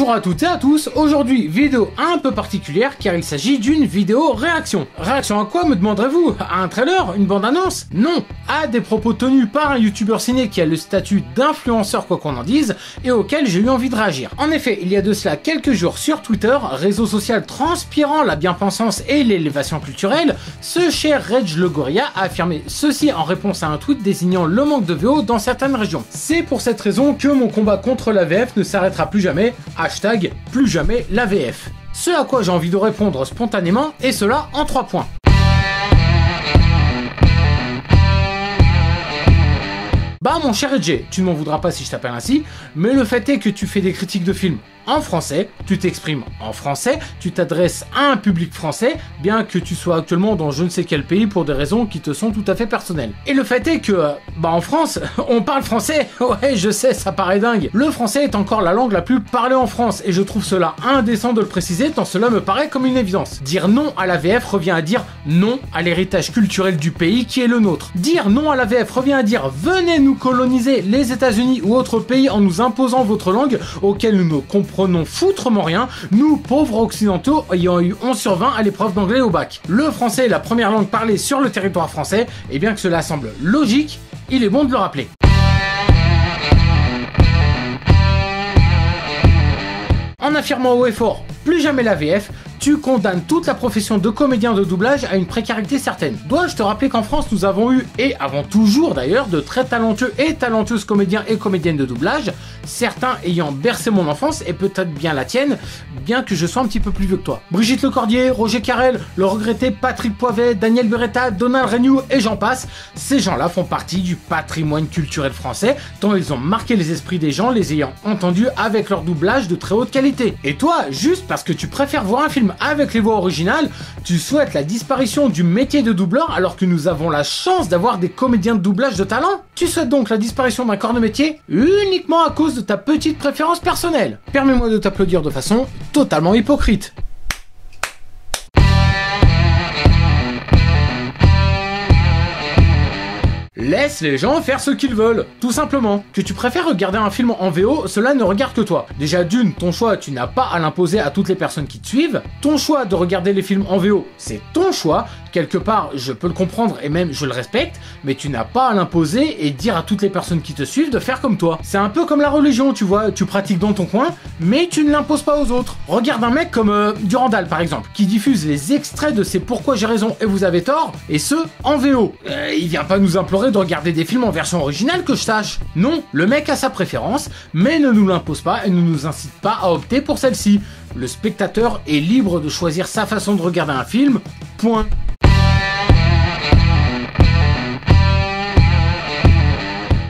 Bonjour à toutes et à tous, aujourd'hui vidéo un peu particulière car il s'agit d'une vidéo réaction. Réaction à quoi me demanderez-vous? À un trailer? Une bande-annonce? Non, à des propos tenus par un youtubeur ciné qui a le statut d'influenceur quoi qu'on en dise et auquel j'ai eu envie de réagir. En effet, il y a de cela quelques jours sur Twitter, réseau social transpirant la bien-pensance et l'élévation culturelle, ce cher Reg le Gorilla a affirmé ceci en réponse à un tweet désignant le manque de VO dans certaines régions. C'est pour cette raison que mon combat contre la VF ne s'arrêtera plus jamais. Hashtag plus jamais la VF. Ce à quoi j'ai envie de répondre spontanément, et cela en 3 points. Bah mon cher Edge, tu ne m'en voudras pas si je t'appelle ainsi, mais le fait est que tu fais des critiques de films en français, tu t'exprimes en français, tu t'adresses à un public français, bien que tu sois actuellement dans je ne sais quel pays pour des raisons qui te sont tout à fait personnelles. Et le fait est que, en France, on parle français, ouais je sais, ça paraît dingue. Le français est encore la langue la plus parlée en France, et je trouve cela indécent de le préciser tant cela me paraît comme une évidence. Dire non à la VF revient à dire non à l'héritage culturel du pays qui est le nôtre. Dire non à la VF revient à dire venez nous coloniser les États-Unis ou autres pays en nous imposant votre langue auquel nous ne comprenons foutrement rien, nous pauvres occidentaux ayant eu 11 sur 20 à l'épreuve d'anglais au bac. Le français est la première langue parlée sur le territoire français, et bien que cela semble logique, il est bon de le rappeler. En affirmant haut et fort plus jamais la VF, tu condamnes toute la profession de comédien de doublage à une précarité certaine. Dois-je te rappeler qu'en France nous avons eu, et avons toujours d'ailleurs, de très talentueux et talentueuses comédiens et comédiennes de doublage, certains ayant bercé mon enfance et peut-être bien la tienne, bien que je sois un petit peu plus vieux que toi. Brigitte Lecordier, Roger Carrel, le regretté Patrick Poivet, Daniel Beretta, Donald Renew et j'en passe, ces gens-là font partie du patrimoine culturel français, tant ils ont marqué les esprits des gens les ayant entendus avec leur doublage de très haute qualité. Et toi, juste parce que tu préfères voir un film avec les voix originales, tu souhaites la disparition du métier de doubleur alors que nous avons la chance d'avoir des comédiens de doublage de talent? Tu souhaites donc la disparition d'un corps de métier uniquement à cause de ta petite préférence personnelle. Permets-moi de t'applaudir de façon totalement hypocrite. Laisse les gens faire ce qu'ils veulent, tout simplement. Que tu préfères regarder un film en VO, cela ne regarde que toi. Déjà d'une, ton choix, tu n'as pas à l'imposer à toutes les personnes qui te suivent. Ton choix de regarder les films en VO, c'est ton choix. Quelque part, je peux le comprendre et même je le respecte, mais tu n'as pas à l'imposer et dire à toutes les personnes qui te suivent de faire comme toi. C'est un peu comme la religion, tu vois, tu pratiques dans ton coin, mais tu ne l'imposes pas aux autres. Regarde un mec comme Durandal par exemple, qui diffuse les extraits de ses Pourquoi j'ai raison et vous avez tort, et ce, en VO. Il vient pas nous implorer de regarder des films en version originale que je sache. Non, le mec a sa préférence, mais ne nous l'impose pas et ne nous incite pas à opter pour celle-ci. Le spectateur est libre de choisir sa façon de regarder un film, point.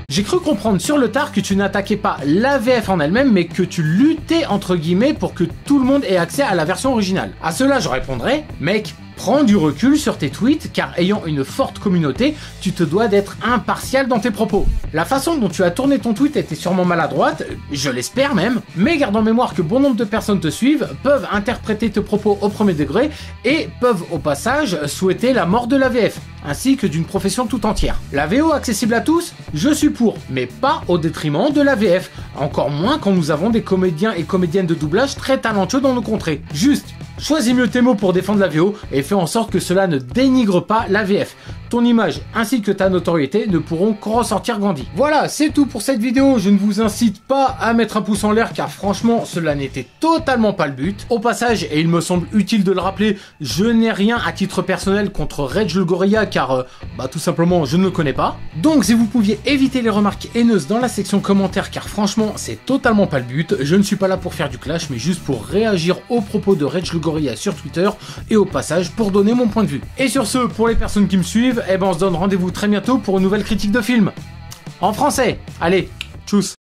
J'ai cru comprendre sur le tard que tu n'attaquais pas la VF en elle-même, mais que tu luttais entre guillemets pour que tout le monde ait accès à la version originale. À cela, je répondrais, mec, prends du recul sur tes tweets, car ayant une forte communauté, tu te dois d'être impartial dans tes propos. La façon dont tu as tourné ton tweet était sûrement maladroite, je l'espère même, mais garde en mémoire que bon nombre de personnes te suivent, peuvent interpréter tes propos au premier degré, et peuvent au passage souhaiter la mort de la VF, ainsi que d'une profession tout entière. La VO accessible à tous, je suis pour, mais pas au détriment de la VF, encore moins quand nous avons des comédiens et comédiennes de doublage très talentueux dans nos contrées. Juste, choisis mieux tes mots pour défendre la VO et fais en sorte que cela ne dénigre pas la VF. Ton image ainsi que ta notoriété ne pourront qu'en ressortir grandis. Voilà, c'est tout pour cette vidéo. Je ne vous incite pas à mettre un pouce en l'air car franchement, cela n'était totalement pas le but. Au passage, et il me semble utile de le rappeler, je n'ai rien à titre personnel contre Reg le Gorilla car tout simplement je ne le connais pas. Donc si vous pouviez éviter les remarques haineuses dans la section commentaires car franchement c'est totalement pas le but. Je ne suis pas là pour faire du clash mais juste pour réagir aux propos de Reg le Gorilla sur Twitter et au passage pour donner mon point de vue. Et sur ce, pour les personnes qui me suivent, on se donne rendez-vous très bientôt pour une nouvelle critique de film. En français. Allez, tchuss.